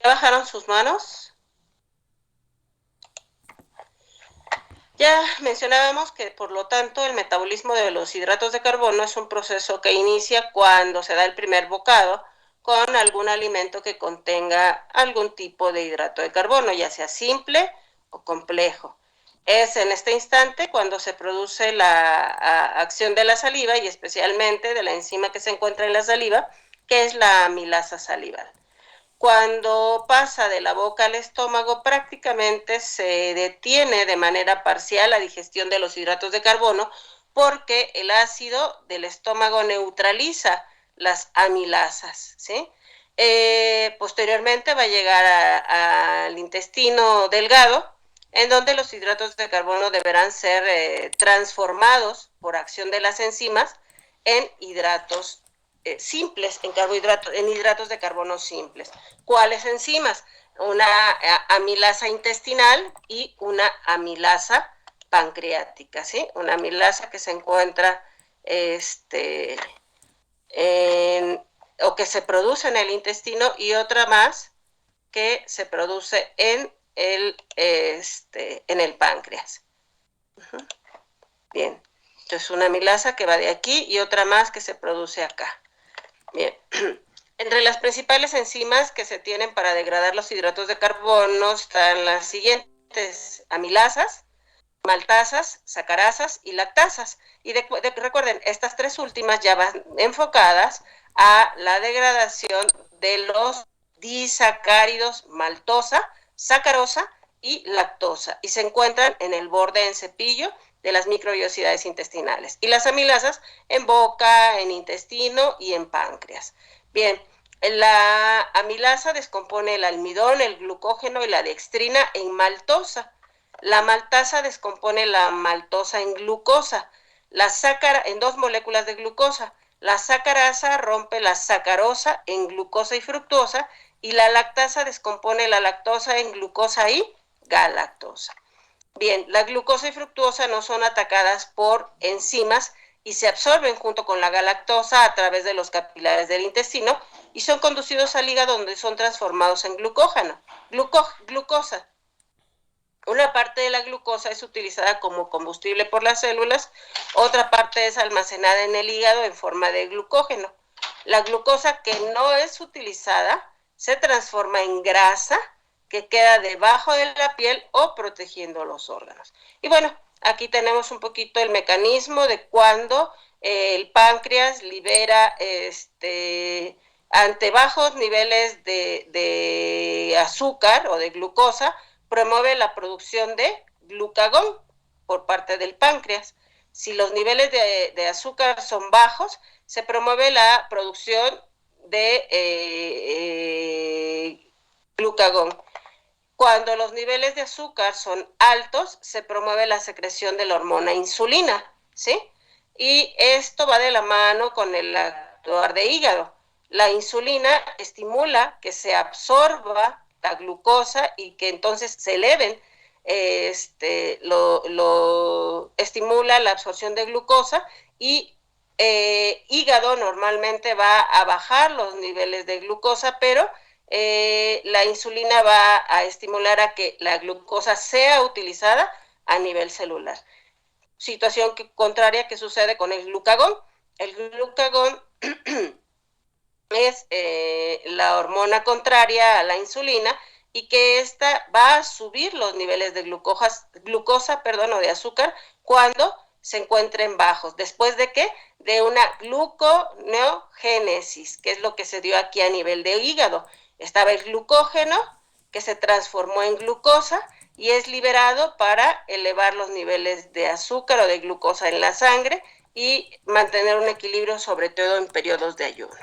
bajaron sus manos? Ya mencionábamos que, por lo tanto, el metabolismo de los hidratos de carbono es un proceso que inicia cuando se da el primer bocado con algún alimento que contenga algún tipo de hidrato de carbono, ya sea simple o complejo. Es en este instante cuando se produce la acción de la saliva y especialmente de la enzima que se encuentra en la saliva, que es la amilasa salival. Cuando pasa de la boca al estómago, prácticamente se detiene de manera parcial la digestión de los hidratos de carbono porque el ácido del estómago neutraliza las amilasas, ¿sí? Posteriormente va a llegar al intestino delgado, en donde los hidratos de carbono deberán ser transformados por acción de las enzimas en hidratos simples, en hidratos de carbono simples. ¿Cuáles enzimas? Una amilasa intestinal y una amilasa pancreática, ¿sí? Una amilasa que se encuentra o que se produce en el intestino y otra más que se produce en el páncreas. Bien, entonces una amilasa que va de aquí y otra más que se produce acá. Bien, entre las principales enzimas que se tienen para degradar los hidratos de carbono están las siguientes: amilasas, maltasas, sacarasas y lactasas. Y recuerden, estas tres últimas ya van enfocadas a la degradación de los disacáridos maltosa, sacarosa y lactosa, y se encuentran en el borde en cepillo de las microvellosidades intestinales, y las amilasas en boca, en intestino y en páncreas. Bien, la amilasa descompone el almidón, el glucógeno y la dextrina en maltosa. La maltasa descompone la maltosa en glucosa, en dos moléculas de glucosa. La sacarasa rompe la sacarosa en glucosa y fructosa, y la lactasa descompone la lactosa en glucosa y galactosa. Bien, la glucosa y fructosa no son atacadas por enzimas y se absorben junto con la galactosa a través de los capilares del intestino y son conducidos al hígado, donde son transformados en glucosa. Una parte de la glucosa es utilizada como combustible por las células, otra parte es almacenada en el hígado en forma de glucógeno. La glucosa que no es utilizada se transforma en grasa que queda debajo de la piel o protegiendo los órganos. Y bueno, aquí tenemos un poquito el mecanismo de cuando el páncreas libera ante bajos niveles de azúcar o de glucosa, promueve la producción de glucagón por parte del páncreas. Si los niveles de azúcar son bajos, se promueve la producción de glucagón. Cuando los niveles de azúcar son altos, se promueve la secreción de la hormona insulina, ¿sí? Y esto va de la mano con el actuar de hígado. La insulina estimula que se absorba la glucosa y que entonces se eleven, estimula la absorción de glucosa, y hígado normalmente va a bajar los niveles de glucosa, pero la insulina va a estimular a que la glucosa sea utilizada a nivel celular. Situación contraria que sucede con el glucagón. El glucagón es la hormona contraria a la insulina, y que esta va a subir los niveles de glucosa o de azúcar cuando se encuentren bajos. ¿Después de qué? De una gluconeogénesis, que es lo que se dio aquí a nivel de hígado. Estaba el glucógeno que se transformó en glucosa y es liberado para elevar los niveles de azúcar o de glucosa en la sangre y mantener un equilibrio, sobre todo en periodos de ayuno.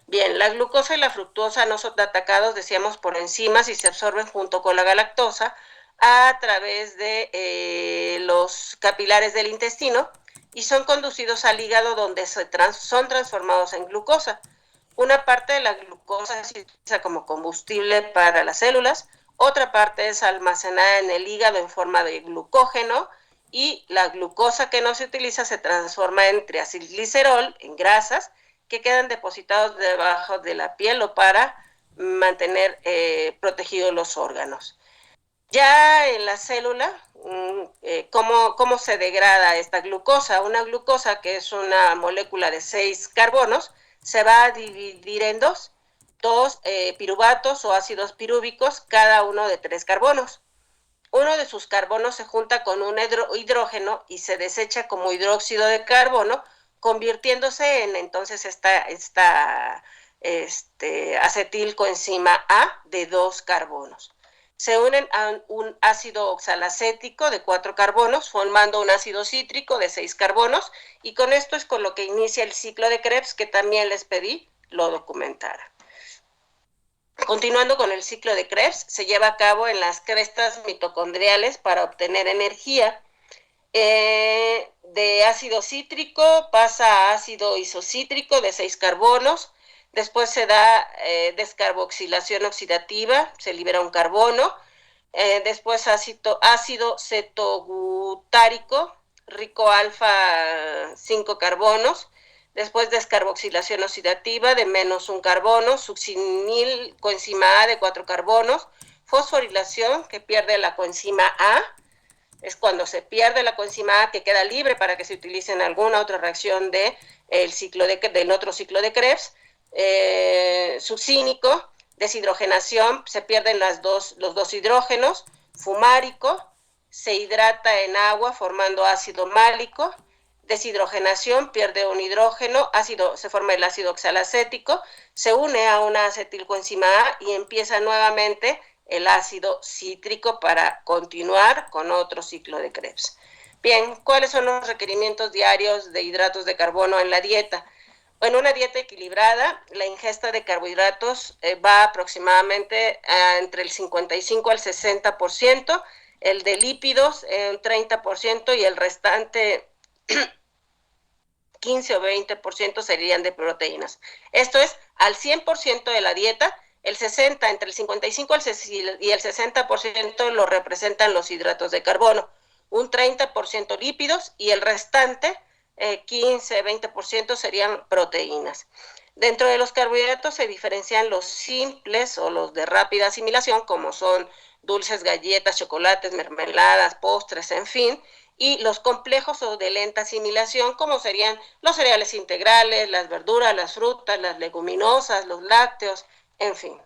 Bien, la glucosa y la fructosa no son atacados, decíamos, por enzimas y se absorben junto con la galactosa a través de los capilares del intestino y son conducidos al hígado, donde son transformados en glucosa. Una parte de la glucosa se utiliza como combustible para las células, otra parte es almacenada en el hígado en forma de glucógeno, y la glucosa que no se utiliza se transforma en triacilglicerol, en grasas, que quedan depositados debajo de la piel o para mantener protegidos los órganos. Ya en la célula, ¿cómo se degrada esta glucosa? Una glucosa, que es una molécula de 6 carbonos, se va a dividir en dos piruvatos o ácidos pirúvicos, cada uno de 3 carbonos. Uno de sus carbonos se junta con un hidrógeno y se desecha como hidróxido de carbono, convirtiéndose en entonces esta acetilcoenzima A de 2 carbonos. Se unen a un ácido oxalacético de 4 carbonos, formando un ácido cítrico de 6 carbonos, y con esto es con lo que inicia el ciclo de Krebs, que también les pedí lo documentara. Continuando con el ciclo de Krebs, se lleva a cabo en las crestas mitocondriales para obtener energía. De ácido cítrico pasa a ácido isocítrico de 6 carbonos, después se da descarboxilación oxidativa, se libera un carbono, después ácido cetogutárico, rico alfa 5 carbonos, después descarboxilación oxidativa de menos un carbono, succinil coenzima A de 4 carbonos, fosforilación, que pierde la coenzima A, es cuando se pierde la coenzima A, que queda libre para que se utilice en alguna otra reacción del otro ciclo de Krebs. Succínico, deshidrogenación, se pierden los dos hidrógenos, fumárico, se hidrata en agua formando ácido málico, deshidrogenación, pierde un hidrógeno, se forma el ácido oxalacético, se une a una acetilcoenzima A y empieza nuevamente el ácido cítrico para continuar con otro ciclo de Krebs. Bien, ¿cuáles son los requerimientos diarios de hidratos de carbono en la dieta? En una dieta equilibrada, la ingesta de carbohidratos va aproximadamente entre el 55 al 60%, el de lípidos un 30% y el restante 15 o 20% serían de proteínas. Esto es al 100% de la dieta. El 60, entre el 55 y el 60% lo representan los hidratos de carbono, un 30% lípidos y el restante 15-20% serían proteínas. Dentro de los carbohidratos se diferencian los simples o los de rápida asimilación, como son dulces, galletas, chocolates, mermeladas, postres, en fin, y los complejos o de lenta asimilación, como serían los cereales integrales, las verduras, las frutas, las leguminosas, los lácteos, en fin.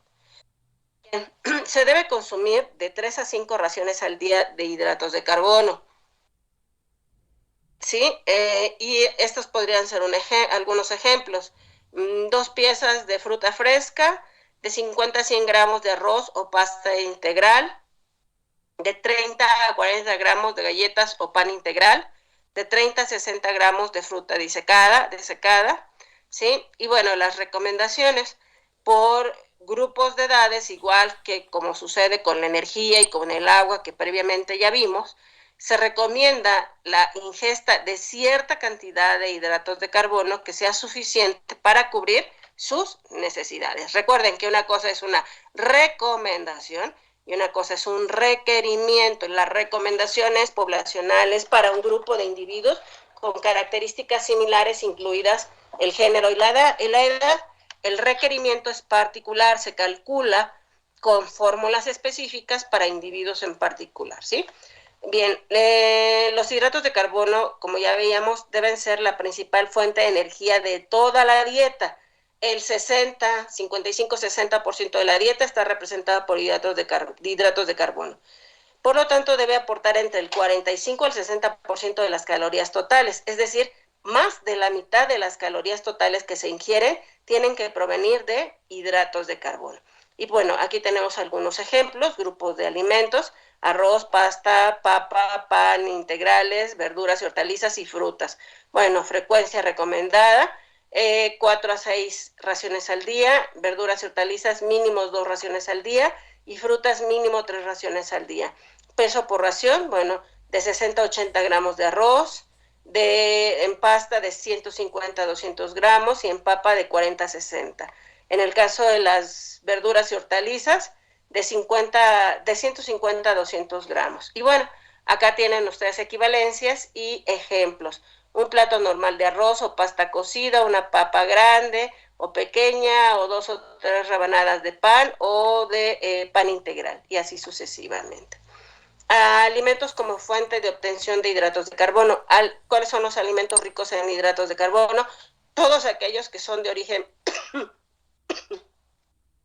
Se debe consumir de 3 a 5 raciones al día de hidratos de carbono. ¿Sí? Y estos podrían ser algunos ejemplos. 2 piezas de fruta fresca, de 50 a 100 gramos de arroz o pasta integral, de 30 a 40 gramos de galletas o pan integral, de 30 a 60 gramos de fruta desecada, ¿sí? Y bueno, las recomendaciones por grupos de edades, igual que como sucede con la energía y con el agua que previamente ya vimos, se recomienda la ingesta de cierta cantidad de hidratos de carbono que sea suficiente para cubrir sus necesidades. Recuerden que una cosa es una recomendación y una cosa es un requerimiento. Las recomendaciones poblacionales para un grupo de individuos con características similares, incluidas el género y la edad. El requerimiento es particular, se calcula con fórmulas específicas para individuos en particular, ¿sí? Bien, los hidratos de carbono, como ya veíamos, deben ser la principal fuente de energía de toda la dieta. El 55-60% de la dieta está representada por hidratos de carbono. Por lo tanto, debe aportar entre el 45 al 60% de las calorías totales, es decir, más de la mitad de las calorías totales que se ingieren tienen que provenir de hidratos de carbono. Y bueno, aquí tenemos algunos ejemplos, grupos de alimentos: arroz, pasta, papa, pan, integrales, verduras y hortalizas y frutas. Bueno, frecuencia recomendada, 4 a 6 raciones al día, verduras y hortalizas mínimo 2 raciones al día y frutas mínimo 3 raciones al día. Peso por ración, bueno, de 60 a 80 gramos de arroz, en pasta de 150 a 200 gramos y en papa de 40 a 60. En el caso de las verduras y hortalizas, de 150 a 200 gramos. Y bueno, acá tienen ustedes equivalencias y ejemplos. Un plato normal de arroz o pasta cocida, una papa grande o pequeña, o 2 o 3 rebanadas de pan o de pan integral, y así sucesivamente. Alimentos como fuente de obtención de hidratos de carbono. ¿Cuáles son los alimentos ricos en hidratos de carbono? Todos aquellos que son de origen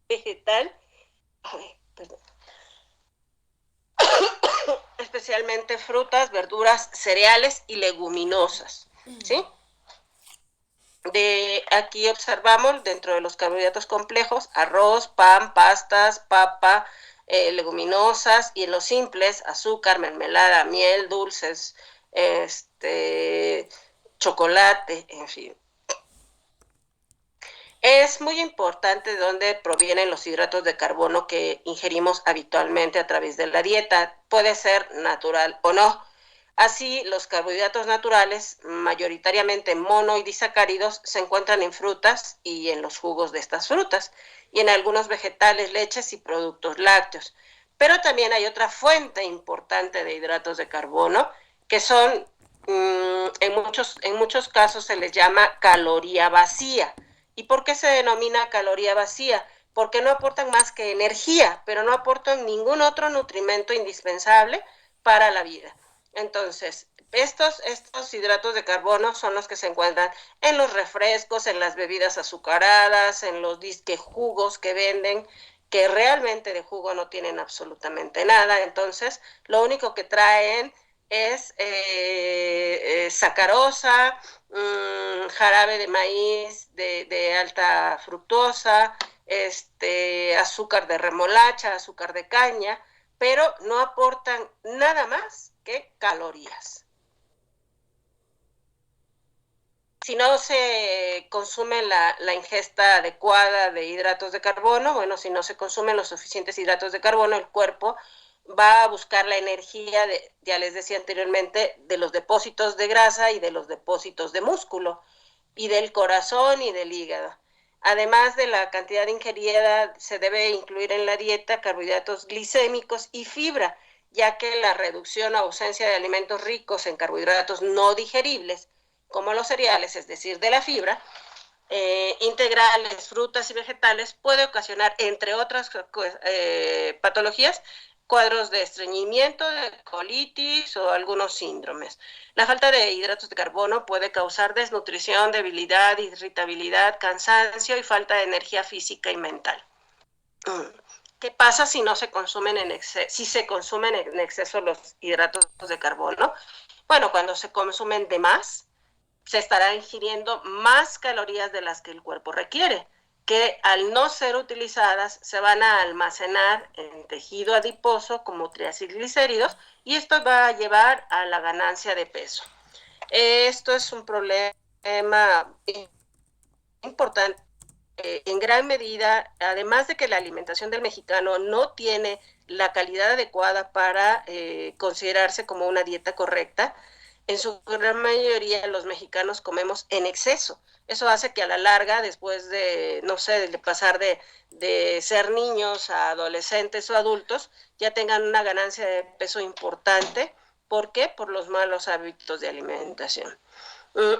vegetal, perdón, especialmente frutas, verduras, cereales y leguminosas, ¿sí? Aquí observamos dentro de los carbohidratos complejos arroz, pan, pastas, papa, leguminosas, y en los simples azúcar, mermelada, miel, dulces, chocolate, en fin. Es muy importante de dónde provienen los hidratos de carbono que ingerimos habitualmente a través de la dieta. Puede ser natural o no. Así, los carbohidratos naturales, mayoritariamente mono y disacáridos, se encuentran en frutas y en los jugos de estas frutas, y en algunos vegetales, leches y productos lácteos. Pero también hay otra fuente importante de hidratos de carbono, que son, en muchos casos se les llama caloría vacía. ¿Y por qué se denomina caloría vacía? Porque no aportan más que energía, pero no aportan ningún otro nutrimento indispensable para la vida. Entonces, estos hidratos de carbono son los que se encuentran en los refrescos, en las bebidas azucaradas, en los disque jugos que venden, que realmente de jugo no tienen absolutamente nada. Entonces, lo único que traen es sacarosa, jarabe de maíz de alta fructosa, azúcar de remolacha, azúcar de caña, pero no aportan nada más que calorías. Si no se consume la ingesta adecuada de hidratos de carbono, bueno, si no se consumen los suficientes hidratos de carbono, el cuerpo va a buscar la energía, ya les decía anteriormente, de los depósitos de grasa y de los depósitos de músculo, y del corazón y del hígado. Además de la cantidad ingerida, se debe incluir en la dieta carbohidratos glicémicos y fibra, ya que la reducción o ausencia de alimentos ricos en carbohidratos no digeribles, como los cereales, es decir, de la fibra, integrales, frutas y vegetales, puede ocasionar, entre otras patologías, cuadros de estreñimiento, de colitis o algunos síndromes. La falta de hidratos de carbono puede causar desnutrición, debilidad, irritabilidad, cansancio y falta de energía física y mental. ¿Qué pasa si no se consumen si se consumen en exceso los hidratos de carbono? Bueno, cuando se consumen de más, se estará ingiriendo más calorías de las que el cuerpo requiere, que al no ser utilizadas se van a almacenar en tejido adiposo como triacilglicéridos, y esto va a llevar a la ganancia de peso. Esto es un problema importante. En gran medida, además de que la alimentación del mexicano no tiene la calidad adecuada para considerarse como una dieta correcta, en su gran mayoría los mexicanos comemos en exceso. Eso hace que a la larga, después de, no sé, de pasar de ser niños a adolescentes o adultos, ya tengan una ganancia de peso importante. ¿Por qué? Por los malos hábitos de alimentación.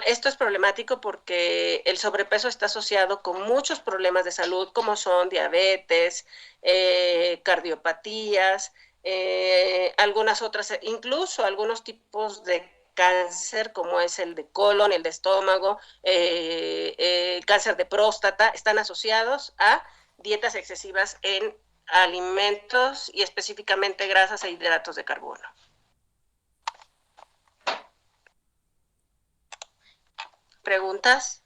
Esto es problemático porque el sobrepeso está asociado con muchos problemas de salud, como son diabetes, cardiopatías, algunas otras, incluso algunos tipos de cáncer, como es el de colon, el de estómago, el cáncer de próstata, están asociados a dietas excesivas en alimentos y específicamente grasas e hidratos de carbono. ¿Preguntas?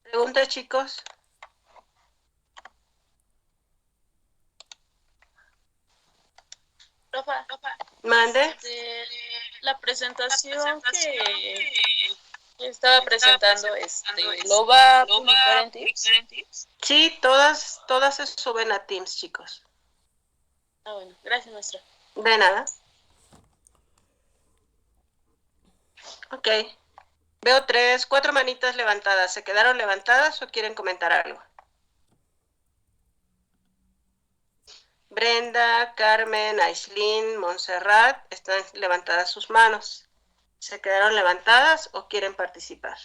¿Preguntas, chicos? Rafa, Mande. la presentación que estaba presentando, ¿lo va a publicar en Teams? Sí, todas se suben a Teams, chicos. Ah, bueno, gracias, maestra. De nada. Ok. Veo 3, 4 manitas levantadas. ¿Se quedaron levantadas o quieren comentar algo? Brenda, Carmen, Aislinn, Montserrat, están levantadas sus manos. ¿Se quedaron levantadas o quieren participar?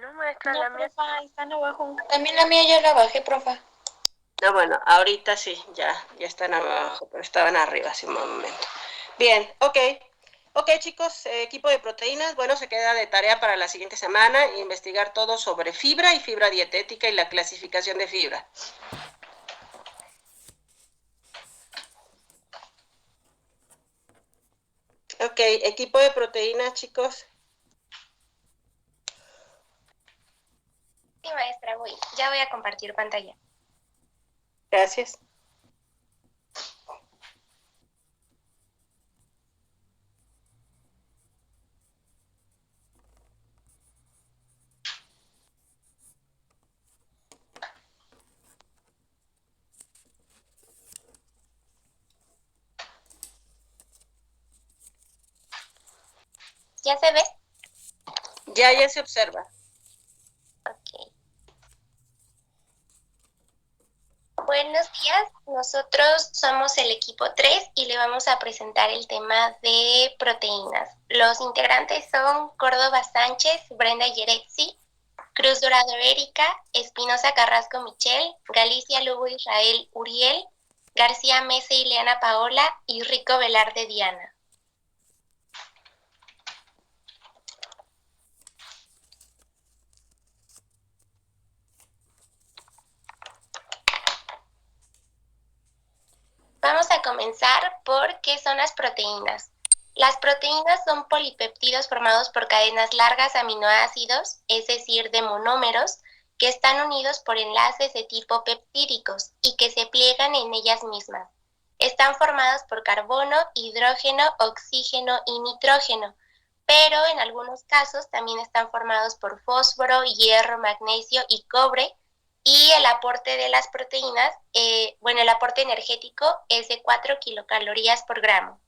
No, maestra, la mía están abajo. También la mía ya la bajé, profa. No, bueno, ahorita sí, ya están abajo, pero estaban arriba hace un momento. Bien, ok. Ok, chicos, equipo de proteínas, bueno, se queda de tarea para la siguiente semana investigar todo sobre fibra y fibra dietética y la clasificación de fibra. Ok, equipo de proteínas, chicos. Sí, maestra, voy. Ya voy a compartir pantalla. Gracias. ¿Ya se ve? Ya se observa. Ok. Buenos días, nosotros somos el equipo 3 y le vamos a presentar el tema de proteínas. Los integrantes son Córdoba Sánchez, Brenda Yerexi, Cruz Dorado Erika, Espinosa Carrasco Michelle, Galicia Lugo Israel Uriel, García Mesa Ileana Paola y Rico Velarde Diana. Vamos a comenzar por qué son las proteínas. Las proteínas son polipeptidos formados por cadenas largas de aminoácidos, es decir, de monómeros, que están unidos por enlaces de tipo peptídicos y que se pliegan en ellas mismas. Están formadas por carbono, hidrógeno, oxígeno y nitrógeno, pero en algunos casos también están formados por fósforo, hierro, magnesio y cobre, y el aporte de las proteínas, el aporte energético es de 4 kilocalorías por gramo.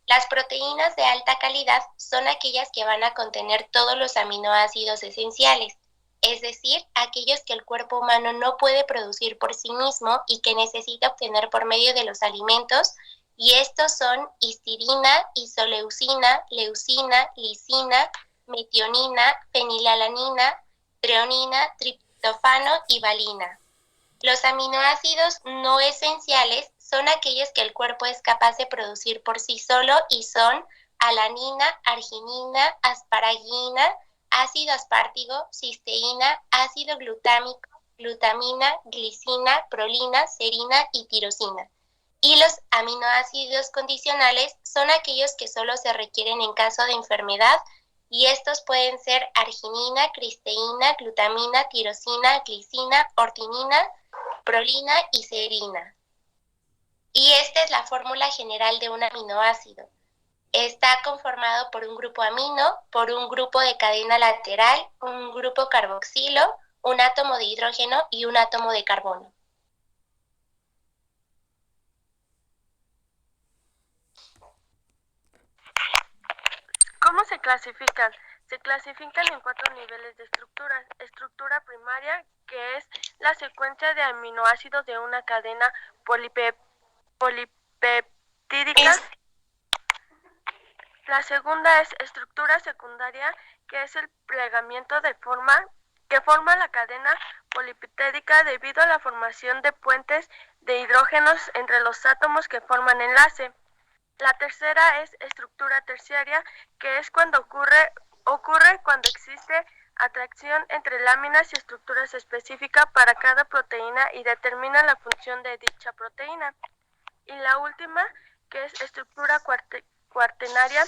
Las proteínas de alta calidad son aquellas que van a contener todos los aminoácidos esenciales, es decir, aquellos que el cuerpo humano no puede producir por sí mismo y que necesita obtener por medio de los alimentos, y estos son histidina, isoleucina, leucina, lisina, metionina, fenilalanina, treonina, triptofano y valina. Los aminoácidos no esenciales son aquellos que el cuerpo es capaz de producir por sí solo y son alanina, arginina, asparagina, ácido aspartigo, cisteína, ácido glutámico, glutamina, glicina, prolina, serina y tirosina. Y los aminoácidos condicionales son aquellos que solo se requieren en caso de enfermedad, y estos pueden ser arginina, cristeína, glutamina, tirosina, glicina, ortinina, prolina y serina. Y esta es la fórmula general de un aminoácido. Está conformado por un grupo amino, por un grupo de cadena lateral, un grupo carboxilo, un átomo de hidrógeno y un átomo de carbono. ¿Cómo se clasifican? Se clasifican en 4 niveles de estructura. Estructura primaria, que es la secuencia de aminoácidos de una cadena polipeptídica. La segunda es estructura secundaria, que es el plegamiento que forma la cadena polipeptídica debido a la formación de puentes de hidrógenos entre los átomos que forman enlace. La tercera es estructura terciaria, que es cuando ocurre cuando existe atracción entre láminas y estructuras específicas para cada proteína y determina la función de dicha proteína. Y la última, que es estructura cuaternaria,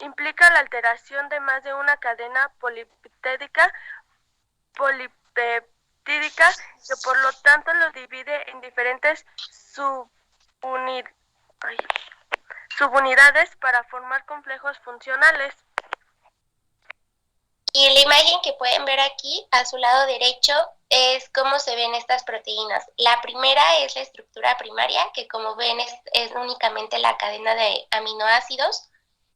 implica la alteración de más de una cadena polipeptídica, que por lo tanto lo divide en diferentes subunidades para formar complejos funcionales. Y la imagen que pueden ver aquí a su lado derecho es cómo se ven estas proteínas. La primera es la estructura primaria, que como ven es únicamente la cadena de aminoácidos.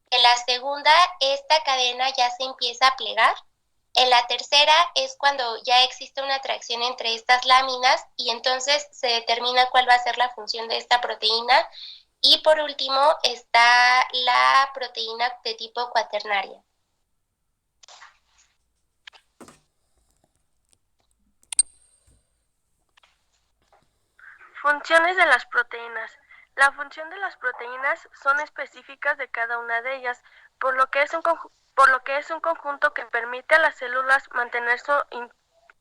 En la segunda, esta cadena ya se empieza a plegar. En la tercera es cuando ya existe una atracción entre estas láminas y entonces se determina cuál va a ser la función de esta proteína. Y por último está la proteína de tipo cuaternaria. Funciones de las proteínas. La función de las proteínas son específicas de cada una de ellas, por lo que es un conjunto que permite a las células mantener su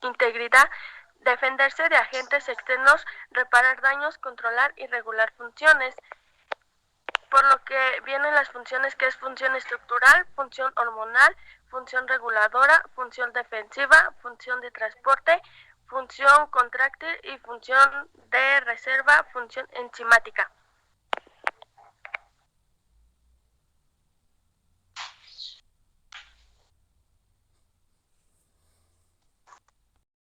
integridad, defenderse de agentes externos, reparar daños, controlar y regular funciones. Por lo que vienen las funciones que es función estructural, función hormonal, función reguladora, función defensiva, función de transporte, función contráctil y función de reserva, función enzimática.